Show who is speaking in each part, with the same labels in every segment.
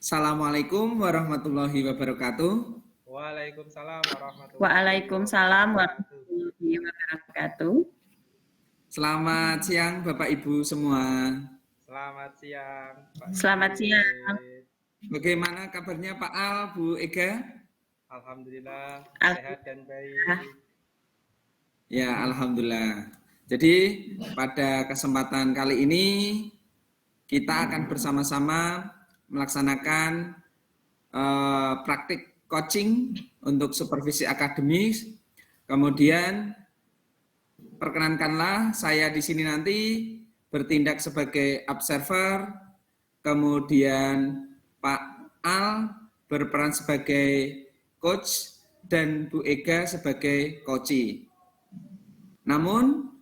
Speaker 1: Assalamualaikum warahmatullahi wabarakatuh.
Speaker 2: Waalaikumsalam
Speaker 3: Waalaikumsalam
Speaker 2: wabarakatuh.
Speaker 3: warahmatullahi wabarakatuh.
Speaker 1: Selamat siang Bapak Ibu semua.
Speaker 2: Selamat siang, Pak.
Speaker 3: Selamat siang.
Speaker 1: Bagaimana kabarnya Pak Al, Bu Ega?
Speaker 2: Alhamdulillah sehat dan baik.
Speaker 1: Ya, alhamdulillah. Jadi pada kesempatan kali ini kita akan bersama-sama melaksanakan praktik coaching untuk supervisi akademis. Kemudian perkenankanlah saya di sini nanti bertindak sebagai observer, kemudian Pak Al berperan sebagai coach dan Bu Ega sebagai coachee. Namun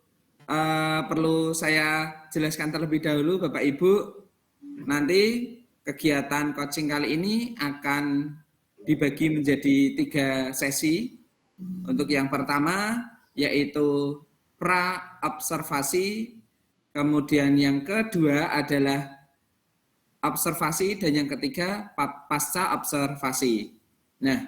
Speaker 1: perlu saya jelaskan terlebih dahulu Bapak Ibu, nanti kegiatan coaching kali ini akan dibagi menjadi 3 sesi. Untuk yang pertama yaitu pra-observasi, kemudian yang kedua adalah observasi, dan yang ketiga pasca observasi. Nah,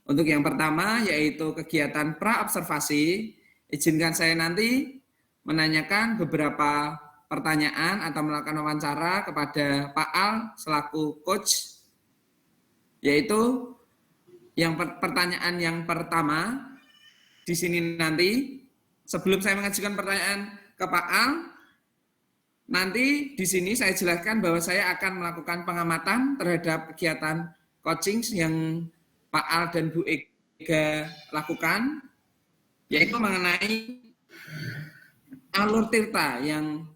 Speaker 1: untuk yang pertama yaitu kegiatan pra-observasi, izinkan saya nanti menanyakan beberapa pertanyaan atau melakukan wawancara kepada Pak Al selaku coach, yaitu pertanyaan yang pertama di sini nanti. Sebelum saya mengajukan pertanyaan ke Pak Al, nanti di sini saya jelaskan bahwa saya akan melakukan pengamatan terhadap kegiatan coaching yang Pak Al dan Bu Ega lakukan, yaitu mengenai alur tirta yang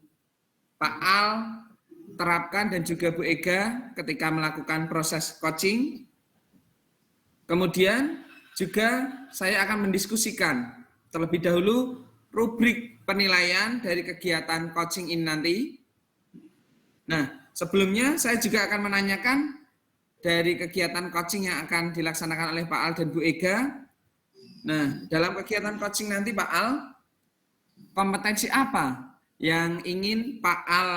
Speaker 1: Pak Al terapkan dan juga Bu Ega ketika melakukan proses coaching. Kemudian juga saya akan mendiskusikan terlebih dahulu rubrik penilaian dari kegiatan coaching ini nanti. Nah, sebelumnya saya juga akan menanyakan dari kegiatan coaching yang akan dilaksanakan oleh Pak Al dan Bu Ega. Nah, dalam kegiatan coaching nanti Pak Al, kompetensi apa yang ingin Pak Al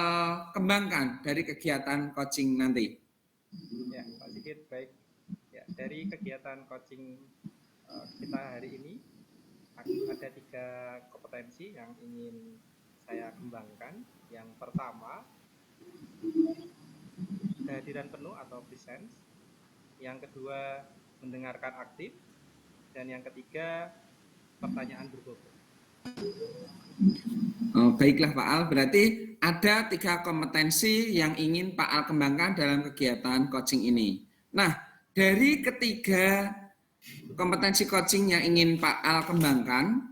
Speaker 1: kembangkan dari kegiatan coaching nanti?
Speaker 2: Ya, Pak Sigit, baik. Ya, dari kegiatan coaching kita hari ini ada 3 kompetensi yang ingin saya kembangkan. Yang pertama, kehadiran penuh atau presence. Yang kedua, mendengarkan aktif. Dan yang ketiga, pertanyaan berbobot.
Speaker 1: Oh, baiklah Pak Al, berarti ada 3 kompetensi yang ingin Pak Al kembangkan dalam kegiatan coaching ini. Nah, dari ketiga kompetensi coaching yang ingin Pak Al kembangkan,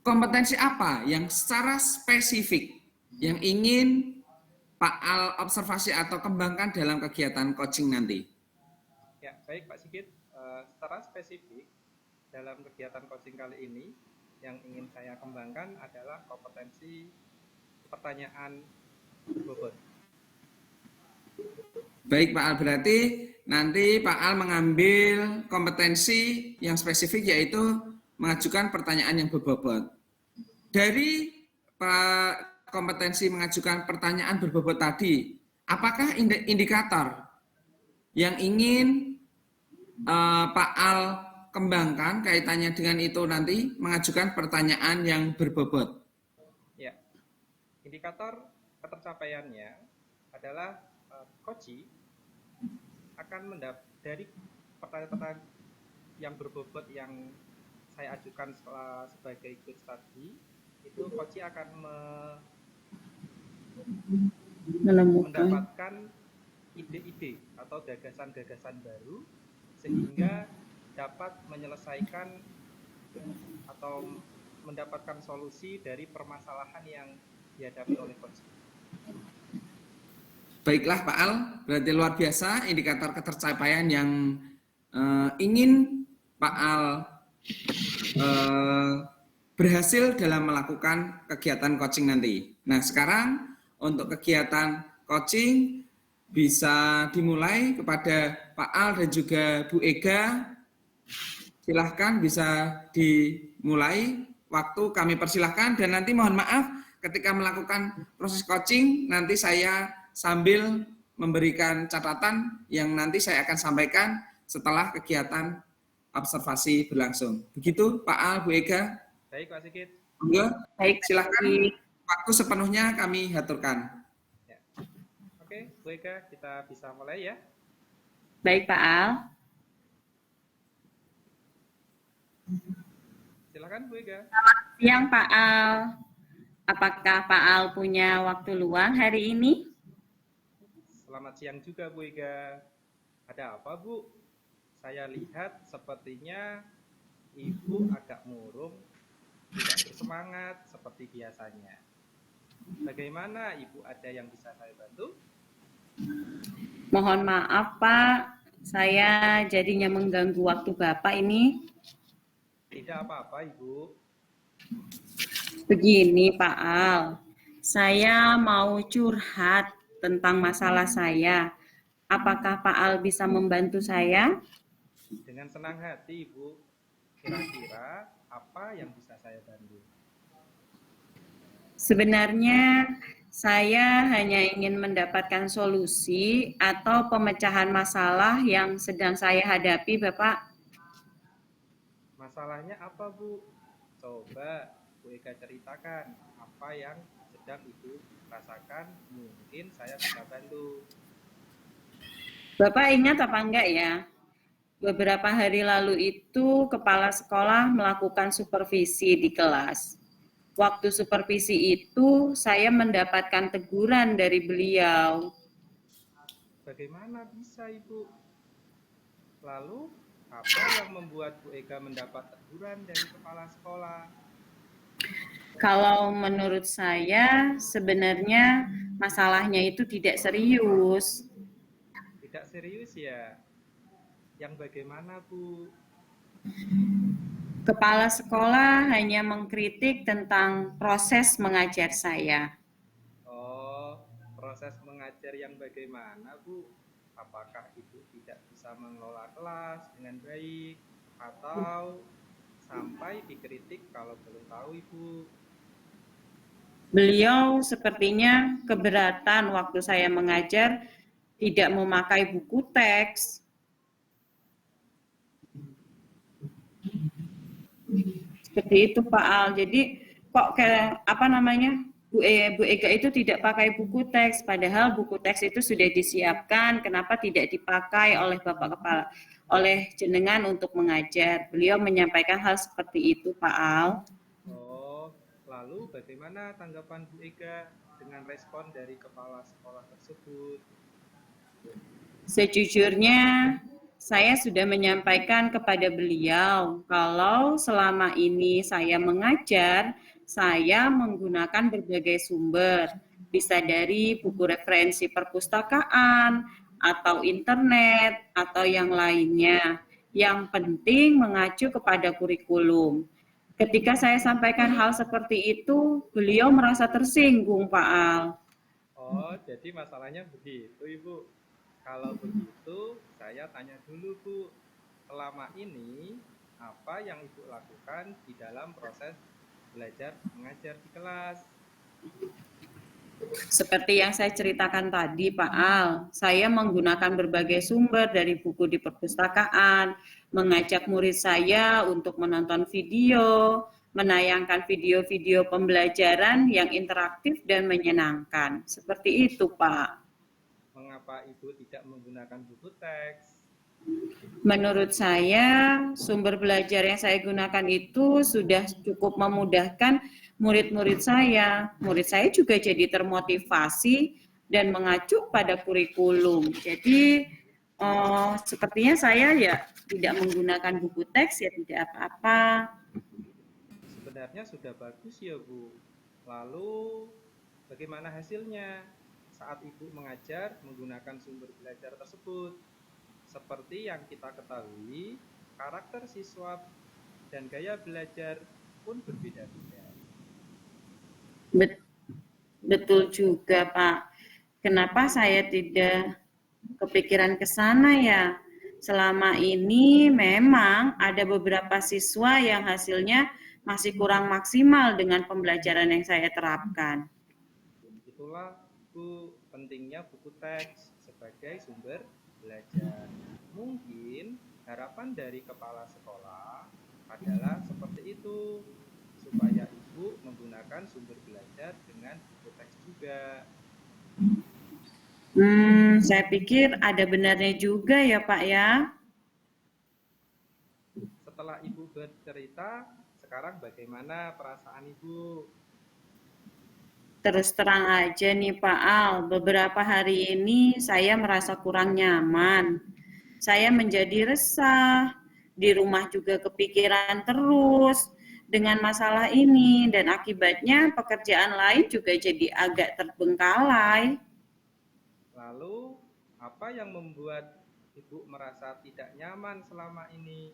Speaker 1: kompetensi apa yang secara spesifik yang ingin Pak Al observasi atau kembangkan dalam kegiatan coaching nanti?
Speaker 2: Ya, baik Pak Sigit. Secara spesifik dalam kegiatan coaching kali ini yang ingin saya kembangkan adalah kompetensi pertanyaan berbobot.
Speaker 1: Baik Pak Al, berarti nanti Pak Al mengambil kompetensi yang spesifik yaitu mengajukan pertanyaan yang berbobot. Dari kompetensi mengajukan pertanyaan berbobot tadi, apakah indikator yang ingin Pak Al kembangkan kaitannya dengan itu nanti mengajukan pertanyaan yang berbobot?
Speaker 2: Ya, indikator ketercapaiannya adalah coachee akan dari pertanyaan-pertanyaan yang berbobot yang saya ajukan sebagai coach tadi, itu coachee akan mendapatkan ide-ide atau gagasan-gagasan baru sehingga dapat menyelesaikan atau mendapatkan solusi dari permasalahan yang dihadapi oleh coachee.
Speaker 1: Baiklah Pak Al, berarti luar biasa indikator ketercapaian yang ingin Pak Al berhasil dalam melakukan kegiatan coaching nanti. Nah, sekarang untuk kegiatan coaching bisa dimulai kepada Pak Al dan juga Bu Ega. Silahkan bisa dimulai, waktu kami persilahkan, dan nanti mohon maaf ketika melakukan proses coaching nanti saya sambil memberikan catatan yang nanti saya akan sampaikan setelah kegiatan observasi berlangsung. Begitu Pak Al, Bu Ega.
Speaker 2: Baik, Pak Sigit.
Speaker 1: Monggo,
Speaker 3: Baik,
Speaker 1: silakan.
Speaker 3: Sigit.
Speaker 1: Waktu sepenuhnya kami haturkan.
Speaker 2: Ya. Oke, Bu Ega, kita bisa mulai ya.
Speaker 3: Baik, Pak Al.
Speaker 2: Silakan, Bu Ega.
Speaker 3: Siang, Pak Al. Apakah Pak Al punya waktu luang hari ini?
Speaker 2: Selamat siang juga, Bu Ega. Ada apa, Bu? Saya lihat sepertinya Ibu agak murung, tidak bersemangat seperti biasanya. Bagaimana, Ibu, ada yang bisa saya bantu?
Speaker 3: Mohon maaf, Pak. Saya jadinya mengganggu waktu Bapak ini.
Speaker 2: Tidak apa-apa, Ibu.
Speaker 3: Begini, Pak Al. Saya mau curhat tentang masalah saya. Apakah Pak Al bisa membantu saya?
Speaker 2: Dengan senang hati, Ibu. Kira-kira apa yang bisa saya bantu?
Speaker 3: Sebenarnya saya hanya ingin mendapatkan solusi atau pemecahan masalah yang sedang saya hadapi, Bapak.
Speaker 2: Masalahnya apa, Bu? Coba Bu Ega ceritakan apa yang sedang Ibu rasakan, mungkin saya bisa bantu.
Speaker 3: Bapak ingat apa enggak ya? Beberapa hari lalu itu kepala sekolah melakukan supervisi di kelas. Waktu supervisi itu saya mendapatkan teguran dari beliau.
Speaker 2: Bagaimana bisa, Ibu? Lalu, apa yang membuat Bu Ega mendapat teguran dari kepala sekolah?
Speaker 3: Kalau menurut saya sebenarnya masalahnya itu tidak serius.
Speaker 2: Tidak serius ya? Yang bagaimana, Bu?
Speaker 3: Kepala sekolah hanya mengkritik tentang proses mengajar saya.
Speaker 2: Oh, proses mengajar yang bagaimana, Bu? Apakah Ibu tidak bisa mengelola kelas dengan baik? Atau sampai dikritik kalau belum tahu, Ibu?
Speaker 3: Beliau sepertinya keberatan waktu saya mengajar tidak memakai buku teks. Seperti itu Pak Al. Jadi kok kayak apa namanya Bu Ega itu tidak pakai buku teks, padahal buku teks itu sudah disiapkan. Kenapa tidak dipakai oleh Bapak Kepala, oleh jenengan untuk mengajar? Beliau menyampaikan hal seperti itu Pak Al.
Speaker 2: Oh, lalu bagaimana tanggapan Bu Ega dengan respon dari kepala sekolah tersebut?
Speaker 3: Sejujurnya saya sudah menyampaikan kepada beliau kalau selama ini saya mengajar, saya menggunakan berbagai sumber, bisa dari buku referensi perpustakaan, atau internet, atau yang lainnya. Yang penting mengacu kepada kurikulum. Ketika saya sampaikan hal seperti itu, beliau merasa tersinggung, Pak Al.
Speaker 2: Oh, jadi masalahnya begitu, Ibu. Kalau begitu, saya tanya dulu, Bu. Selama ini, apa yang Ibu lakukan di dalam proses belajar mengajar di kelas?
Speaker 3: Seperti yang saya ceritakan tadi, Pak Al, saya menggunakan berbagai sumber dari buku di perpustakaan, mengajak murid saya untuk menonton video, menayangkan video-video pembelajaran yang interaktif dan menyenangkan. Seperti itu, Pak.
Speaker 2: Mengapa Ibu tidak menggunakan buku teks?
Speaker 3: Menurut saya, sumber belajar yang saya gunakan itu sudah cukup memudahkan murid-murid saya. Murid saya juga jadi termotivasi dan mengacu pada kurikulum. Jadi, sepertinya saya ya tidak menggunakan buku teks, ya tidak apa-apa.
Speaker 2: Sebenarnya sudah bagus ya, Bu. Lalu, bagaimana hasilnya saat Ibu mengajar menggunakan sumber belajar tersebut? Seperti yang kita ketahui, karakter siswa dan gaya belajar pun berbeda-beda.
Speaker 3: Betul juga, Pak. Kenapa saya tidak kepikiran ke sana ya? Selama ini memang ada beberapa siswa yang hasilnya masih kurang maksimal dengan pembelajaran yang saya terapkan.
Speaker 2: Itulah, Bu, pentingnya buku teks sebagai sumber belajar. Mungkin harapan dari kepala sekolah adalah seperti itu, supaya ibu menggunakan sumber belajar dengan buku teks juga.
Speaker 3: Saya pikir ada benarnya juga ya Pak ya.
Speaker 2: Setelah ibu bercerita, sekarang bagaimana perasaan ibu?
Speaker 3: Terus terang aja nih Pak Al, beberapa hari ini saya merasa kurang nyaman. Saya menjadi resah, di rumah juga kepikiran terus dengan masalah ini, dan akibatnya pekerjaan lain juga jadi agak terbengkalai.
Speaker 2: Lalu, apa yang membuat ibu merasa tidak nyaman selama ini?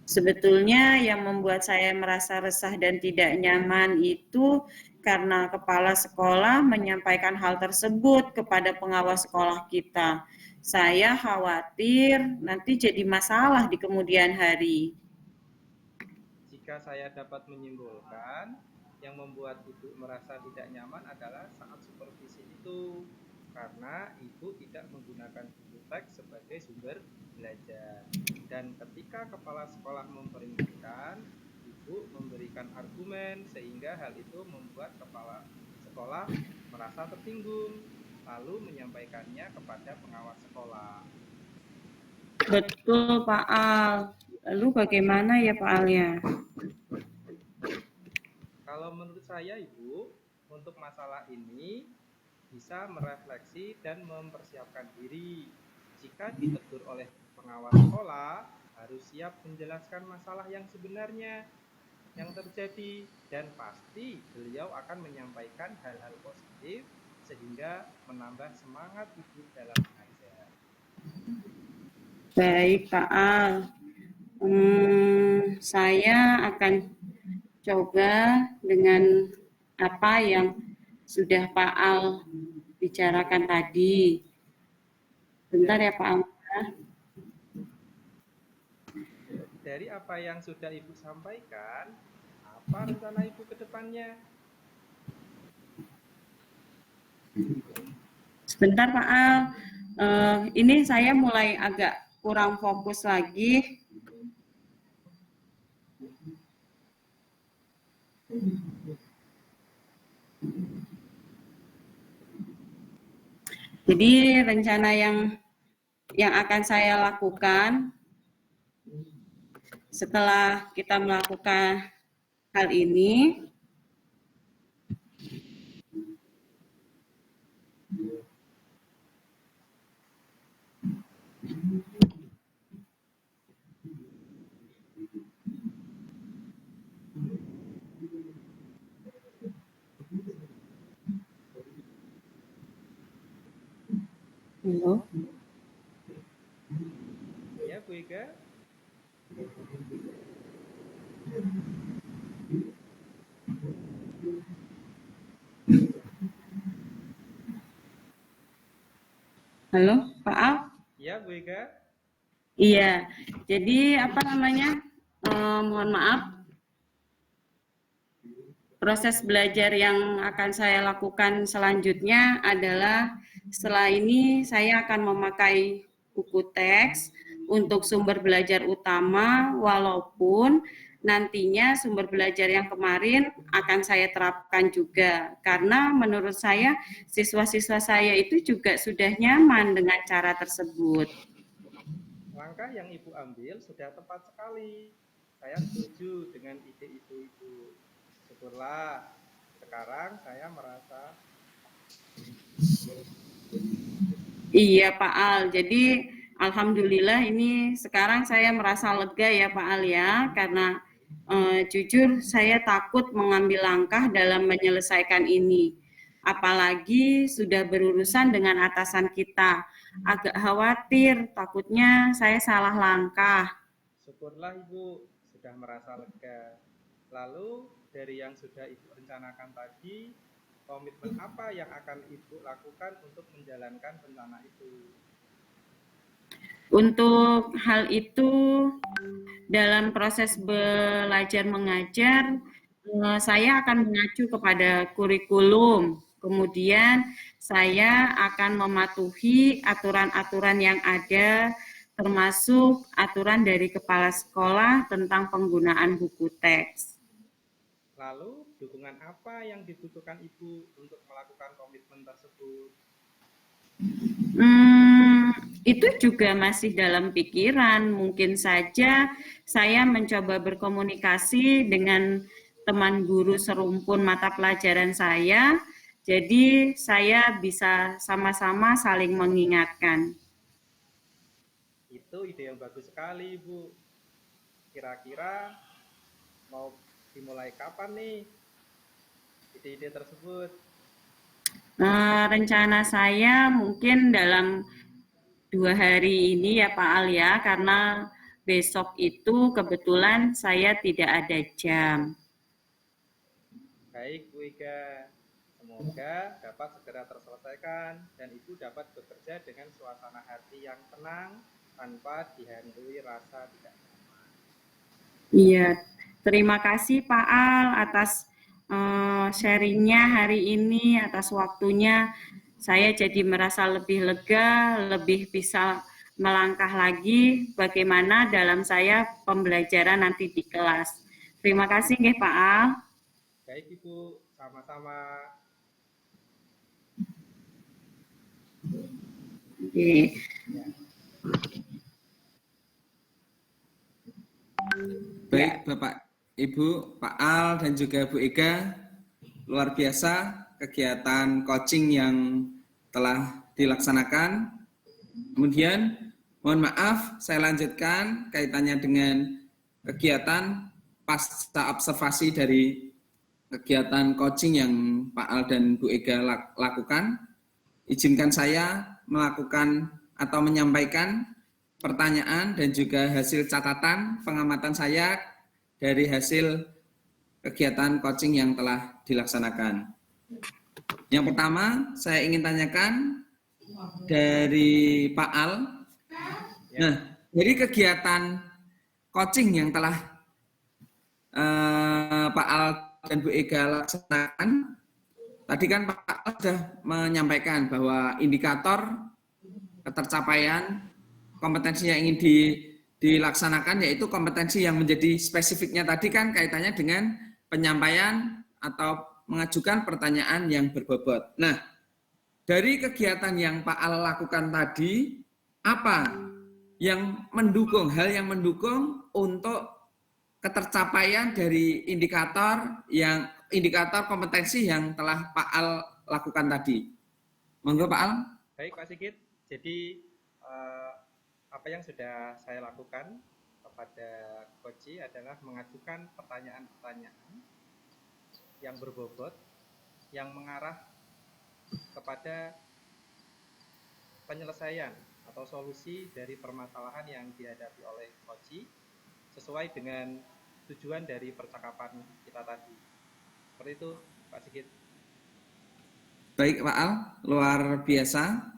Speaker 3: Sebetulnya yang membuat saya merasa resah dan tidak nyaman itu karena kepala sekolah menyampaikan hal tersebut kepada pengawas sekolah kita. Saya khawatir nanti jadi masalah di kemudian hari.
Speaker 2: Jika saya dapat menyimpulkan, yang membuat ibu merasa tidak nyaman adalah saat supervisi itu, karena ibu tidak menggunakan buku teks sebagai sumber belajar. Dan ketika kepala sekolah memperingatkan, ibu memberikan argumen sehingga hal itu membuat kepala sekolah merasa tersinggung, lalu menyampaikannya kepada pengawas sekolah.
Speaker 3: Betul Pak Al. Lalu bagaimana ya Pak Al ya?
Speaker 2: Kalau menurut saya Ibu, untuk masalah ini bisa merefleksi dan mempersiapkan diri. Jika ditegur oleh pengawas sekolah, harus siap menjelaskan masalah yang sebenarnya yang terjadi, dan pasti beliau akan menyampaikan hal-hal positif sehingga menambah semangat Ibu dalam mengajar.
Speaker 3: Baik Pak Al. Saya akan coba dengan apa yang sudah Pak Al bicarakan tadi. Bentar ya Pak Al.
Speaker 2: Dari apa yang sudah Ibu sampaikan, apa rencana Ibu ke depannya?
Speaker 3: Sebentar Pak Al. Ini saya mulai agak kurang fokus lagi. Jadi rencana yang akan saya lakukan setelah kita melakukan hal ini, halo.
Speaker 2: Ya, Bu Ega.
Speaker 3: Halo, Pak Al?
Speaker 2: Ya, Bu Ega.
Speaker 3: Iya, jadi apa namanya? Mohon maaf. Proses belajar yang akan saya lakukan selanjutnya adalah setelah ini saya akan memakai buku teks untuk sumber belajar utama, walaupun nantinya sumber belajar yang kemarin akan saya terapkan juga, karena menurut saya siswa-siswa saya itu juga sudah nyaman dengan cara tersebut.
Speaker 2: Langkah yang Ibu ambil sudah tepat sekali. Saya setuju dengan ide Ibu. Syukurlah, sekarang saya merasa.
Speaker 3: Iya Pak Al, jadi alhamdulillah ini sekarang saya merasa lega ya Pak Al ya, karena jujur saya takut mengambil langkah dalam menyelesaikan ini. Apalagi sudah berurusan dengan atasan kita. Agak khawatir, takutnya saya salah langkah.
Speaker 2: Syukurlah Ibu sudah merasa lega. Lalu dari yang sudah Ibu rencanakan tadi, komitmen apa yang akan Ibu lakukan untuk menjalankan rencana itu?
Speaker 3: Untuk hal itu, dalam proses belajar mengajar, saya akan mengacu kepada kurikulum Kemudian saya akan mematuhi aturan-aturan yang ada, termasuk aturan dari kepala sekolah tentang penggunaan buku teks.
Speaker 2: Lalu, dukungan apa yang dibutuhkan Ibu untuk melakukan komitmen tersebut?
Speaker 3: Itu juga masih dalam pikiran. Mungkin saja saya mencoba berkomunikasi dengan teman guru serumpun mata pelajaran saya, jadi saya bisa sama-sama saling mengingatkan.
Speaker 2: Itu ide yang bagus sekali, Ibu. Kira-kira mau dimulai kapan nih ide-ide tersebut?
Speaker 3: Rencana saya mungkin dalam 2 hari ini ya Pak Al ya, karena besok itu kebetulan saya tidak ada jam.
Speaker 2: Baik, Bu Ega. Semoga dapat segera terselesaikan dan Ibu dapat bekerja dengan suasana hati yang tenang tanpa dihantui rasa tidak nyaman.
Speaker 3: Iya, terima kasih Pak Al atas sharingnya hari ini, atas waktunya. Saya jadi merasa lebih lega, lebih bisa melangkah lagi bagaimana dalam saya pembelajaran nanti di kelas. Terima kasih nggih Pak Al.
Speaker 2: Baik Ibu, sama-sama.
Speaker 3: Oke.
Speaker 1: Baik Bapak, Ibu, Pak Al, dan juga Bu Ega, luar biasa kegiatan coaching yang telah dilaksanakan. Kemudian, mohon maaf, saya lanjutkan kaitannya dengan kegiatan pasca observasi dari kegiatan coaching yang Pak Al dan Bu Ega lakukan. Izinkan saya melakukan atau menyampaikan pertanyaan dan juga hasil catatan pengamatan saya dari hasil kegiatan coaching yang telah dilaksanakan. Yang pertama, saya ingin tanyakan dari Pak Al. Nah, dari kegiatan coaching yang telah Pak Al dan Bu Ega laksanakan, tadi kan Pak Al sudah menyampaikan bahwa indikator ketercapaian kompetensi yang ingin dilaksanakan yaitu kompetensi yang menjadi spesifiknya tadi kan kaitannya dengan penyampaian atau mengajukan pertanyaan yang berbobot. Nah, dari kegiatan yang Pak Al lakukan tadi, apa yang mendukung, hal yang mendukung untuk ketercapaian dari indikator kompetensi yang telah Pak Al lakukan tadi? Monggo Pak Al.
Speaker 2: Baik Pak Sigit, jadi apa yang sudah saya lakukan kepada Koci adalah mengajukan pertanyaan-pertanyaan yang berbobot, yang mengarah kepada penyelesaian atau solusi dari permasalahan yang dihadapi oleh Koci sesuai dengan tujuan dari percakapan kita tadi. Seperti itu, Pak Sigit.
Speaker 1: Baik Pak Al, luar biasa.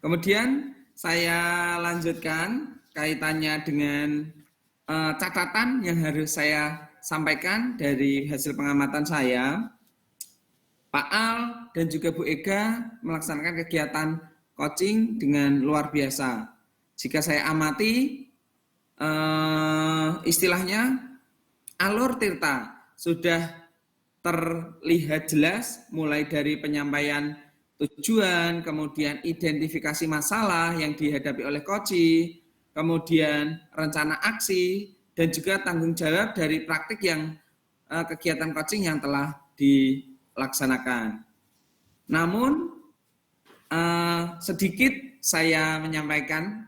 Speaker 1: Kemudian saya lanjutkan kaitannya dengan catatan yang harus saya sampaikan dari hasil pengamatan saya. Pak Al dan juga Bu Ega melaksanakan kegiatan coaching dengan luar biasa. Jika saya amati, istilahnya alur Tirta sudah terlihat jelas mulai dari penyampaian tujuan, kemudian identifikasi masalah yang dihadapi oleh Koci, kemudian rencana aksi, dan juga tanggung jawab dari praktik yang kegiatan coaching yang telah dilaksanakan. Namun, sedikit saya menyampaikan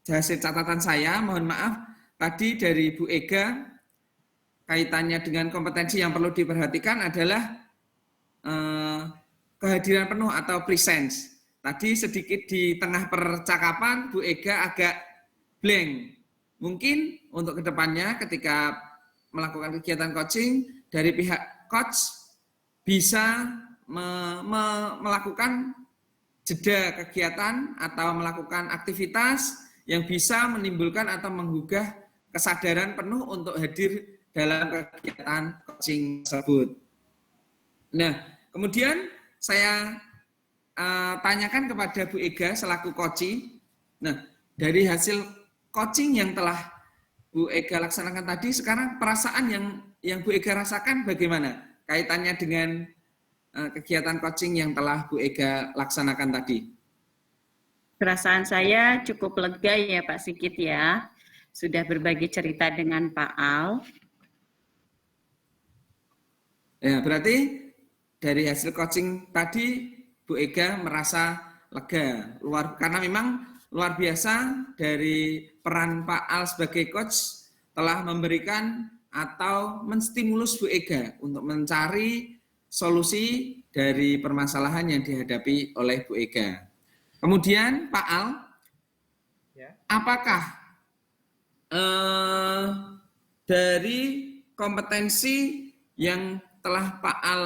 Speaker 1: hasil catatan saya, mohon maaf, tadi dari Bu Ega, kaitannya dengan kompetensi yang perlu diperhatikan adalah kehadiran penuh atau presence. Tadi sedikit di tengah percakapan Bu Ega agak blank. Mungkin untuk kedepannya ketika melakukan kegiatan coaching dari pihak coach bisa melakukan jeda kegiatan atau melakukan aktivitas yang bisa menimbulkan atau menggugah kesadaran penuh untuk hadir dalam kegiatan coaching tersebut. Nah, kemudian saya tanyakan kepada Bu Ega selaku coaching. Nah, dari hasil coaching yang telah Bu Ega laksanakan tadi, sekarang perasaan yang Bu Ega rasakan bagaimana? Kaitannya dengan kegiatan coaching yang telah Bu Ega laksanakan tadi.
Speaker 3: Perasaan saya cukup lega ya Pak Sigit ya. Sudah berbagi cerita dengan Pak Al.
Speaker 1: Ya, berarti dari hasil coaching tadi Bu Ega merasa lega. Karena memang luar biasa dari peran Pak Al sebagai coach telah memberikan atau menstimulus Bu Ega untuk mencari solusi dari permasalahan yang dihadapi oleh Bu Ega. Kemudian Pak Al,
Speaker 2: Ya.
Speaker 1: apakah dari kompetensi yang telah Pak Al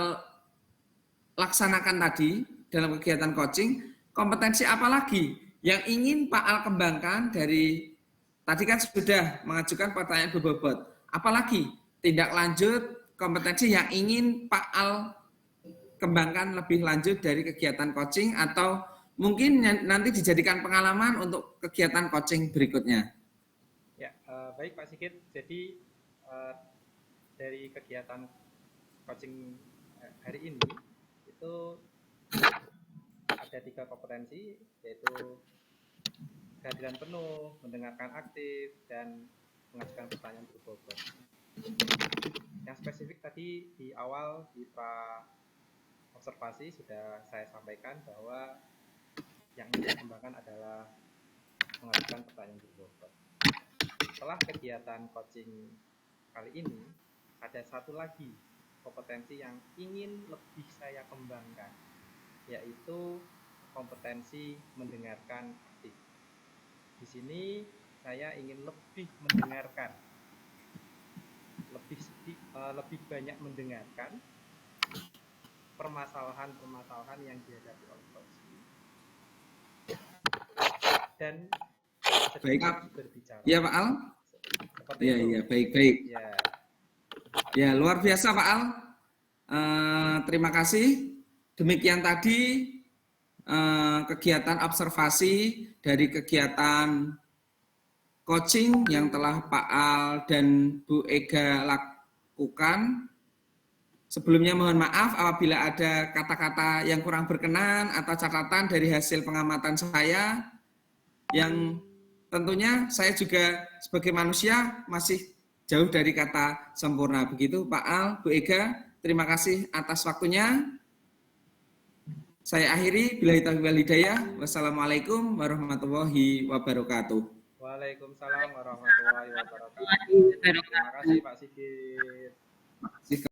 Speaker 1: laksanakan tadi dalam kegiatan coaching, kompetensi apa lagi yang ingin Pak Al kembangkan dari tadi kan sudah mengajukan pertanyaan berbobot. Apalagi tindak lanjut kompetensi yang ingin Pak Al kembangkan lebih lanjut dari kegiatan coaching atau mungkin nanti dijadikan pengalaman untuk kegiatan coaching berikutnya.
Speaker 2: Ya, baik Pak Sigit. Jadi dari kegiatan coaching hari ini itu ada 3 kompetensi, yaitu kehadiran penuh, mendengarkan aktif, dan mengajukan pertanyaan berbobot. Yang spesifik tadi di awal di pra observasi sudah saya sampaikan bahwa yang ingin dikembangkan adalah mengajukan pertanyaan berbobot. Setelah kegiatan coaching kali ini, ada satu lagi kompetensi yang ingin lebih saya kembangkan, yaitu kompetensi mendengarkan aktif. Di sini saya ingin lebih mendengarkan, lebih banyak mendengarkan permasalahan-permasalahan yang dihadapi oleh coach dan sedikit berbicara.
Speaker 1: Ya Pak Al.
Speaker 2: Seperti
Speaker 1: ya,
Speaker 2: itu.
Speaker 1: Ya, baik.
Speaker 2: Ya.
Speaker 1: Ya, luar biasa Pak Al. Terima kasih. Demikian tadi kegiatan observasi dari kegiatan coaching yang telah Pak Al dan Bu Ega lakukan. Sebelumnya mohon maaf apabila ada kata-kata yang kurang berkenan atau catatan dari hasil pengamatan saya yang tentunya saya juga sebagai manusia masih jauh dari kata sempurna. Begitu Pak Al, Bu Ega, terima kasih atas waktunya. Saya akhiri, billahi taufiq wal hidayah. Wassalamualaikum warahmatullahi wabarakatuh.
Speaker 2: Waalaikumsalam warahmatullahi wabarakatuh. Terima kasih Pak Sigit.